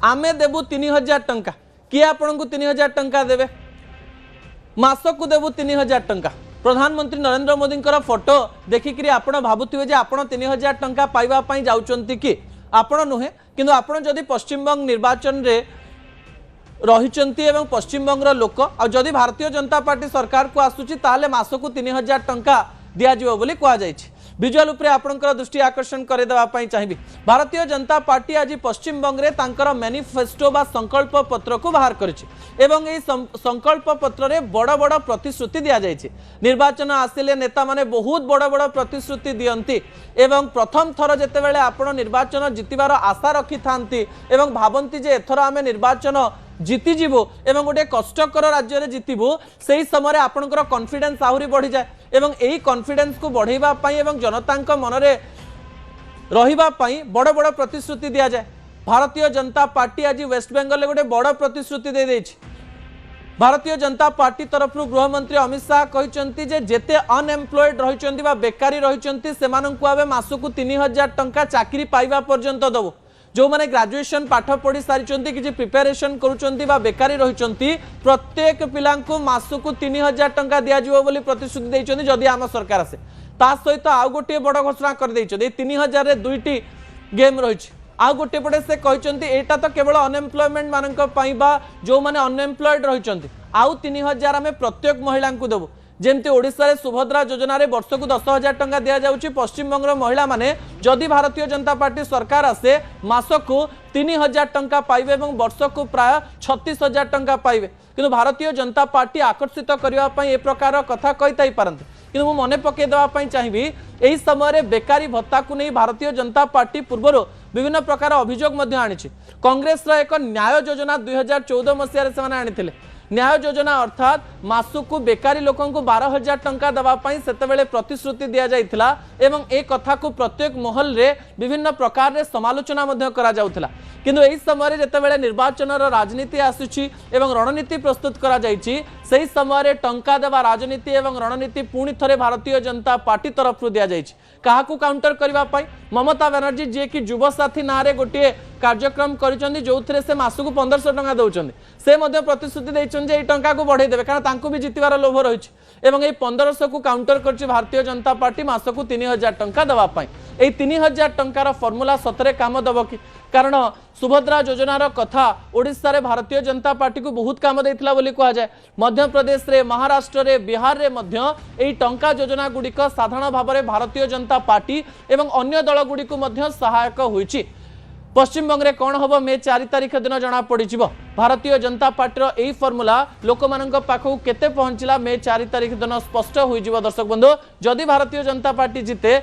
आमे देबू 3000 टंका किए आपन को 3000 टंका देबे मासक को देबू 3000 टंका प्रधानमंत्री नरेंद्र मोदी फोटो देखिक आपण भावुवे आपण 3000 टंका पाइबा पई जाउचंती कि आपण नुहे किंतु आपण जदि पश्चिमबंग निर्वाचन रे रहिचंती एवं पश्चिमबंगर लोक आ जदि भारतीय जनता पार्टी सरकार को आसुची ताले मासकु 3000 टंका दिया जिवो बोली कहा जायछि। विजुअल उपरे आपनकर दृष्टि आकर्षण करे देबा पई चाहिबी। भारतीय जनता पार्टी आज पश्चिम बंगरे तांकर मैनिफेस्टो बा संकल्प पत्र को बाहर करिछि एवं एई संकल्प पत्र रे बड़ बड़ प्रतिश्रुति दिया जायछि। निर्वाचन आसिले नेता माने बहुत बड़ बड़ प्रतिश्रुति दियंती एवं प्रथम थर जेतेबेले आपण निर्वाचन जितिबार आशा रखि थांती एवं भाबंती जे एथर आमे निर्वाचन जीतिजु एवं गोटे कष्टकर राज्य में जीतबू से समय आपंकर कॉन्फिडेंस आहरी बढ़ी जाए एवं यही कॉन्फिडेंस को बढ़ावा एवं जनता मनरे रही बड़ बड़ प्रतिश्रुति दि जाए। भारतीय जनता पार्टी आज वेस्ट बेंगल गोटे बड़ प्रतिश्रुति दे देछि। भारतीय जनता पार्टी तरफ गृहमंत्री अमित शाह कहते जेते अनएम्प्लॉयड रही बेकारी रही से मासकु 3000 टंका चाकरी पाइबा पर्यंत दबो। जो माने ग्रेजुएशन पाठ पढ़ी सारी कि प्रिपेरेशन करुँच बेकारी रही प्रत्येक पिला मासकु 3000 टंका दिज्व बोली प्रतिश्रुति देइछन्ति जदि आम सरकार आसे। ता सहित आउ गोटे बड़ घोषणा कर देइछन्ति 3000 रे दुईटी गेम रही। आउ गोटे पटे से कहते एटा तो केवल अनएम्प्लॉयमेंट मानक पई बा जो माने अनएम्प्लॉयड रही आउ 3000 आम प्रत्येक महिला को देबू। जेमती ओडिशा रे सुभद्रा योजना रे वर्ष को 10,000 टंका दिया जाउची। पश्चिम बंग महिला माने जदि भारतीय जनता पार्टी सरकार आसे मासकु 3000 टंका पाइबे एवं वर्ष को प्राय 36,000 टंका पाइबे। किंतु भारतीय जनता पार्टी आकर्षित करबा पई ए प्रकार कथा कहिताई पारंते किंतु मु मने पके देबा पई चाहिबी एही समय रे बेकारी भत्ता को नहीं भारतीय जनता पार्टी पूर्व विभिन्न प्रकार अभियोग मध्य आनिछि। कांग्रेस रा एक न्याय योजना 2014 मसिया रे सेमाने आनिथिले। न्याय योजना अर्थात मासकु बेकारी लोकन को 12,000 टंका दवापाई सेतेबेले प्रतिश्रुति दिया जाइथिला एवं ए कथा को प्रत्येक महल रे विभिन्न प्रकार रे समालोचना मध्य करा जाउथिला। किंतु एही समय जेतेबेले निर्वाचन राजनीति आसुची एवं रणनीति प्रस्तुत करा जाइछि सेही समय टंका देवा राजनीति एवं रणनीति पुणी थरे भारतीय जनता पार्टी तरफ दिया जाइछि। काहाकू काउंटर करबा पई ममता बनर्जी जे कि युवा साथी नारे गोटे कार्यक्रम करिसंदी जोथरे से मासकु 1500 टंका दउचंदी से मध्य प्रतिश्रुति दैछन जे ए टंका को बढ़ाई देबे कारण तांको भी जितिबार लोभ रहिछि एवं ए 1500 को काउंटर करछि भारतीय जनता पार्टी मासकु 3000 टंका दवा पई। ए 3000 टंकार फॉर्मूला सतरे काम दब कि कारण सुभद्रा योजनार कथा ओडिशा रे भारतीय जनता पार्टी को बहुत काम देइथिला बोली कहा जाए। मध्य प्रदेश रे महाराष्ट्र रे बिहार रे मध्य एही टंका योजना गुड़िक साधारण भाव में भारतीय जनता पार्टी एवं अन्य दल गुड़िक मध्य सहायक होइछि। पश्चिम बंग रे कौन हम मे 4 तारिख दिन जना पड़ी भारतीय जनता पार्टी यही फर्मूला लोक मानक पाखु केते पहुंचला मे 4 तारिख दिन स्पष्ट होइजिवो। दर्शक बंधु जदि भारतीय जनता पार्टी जीते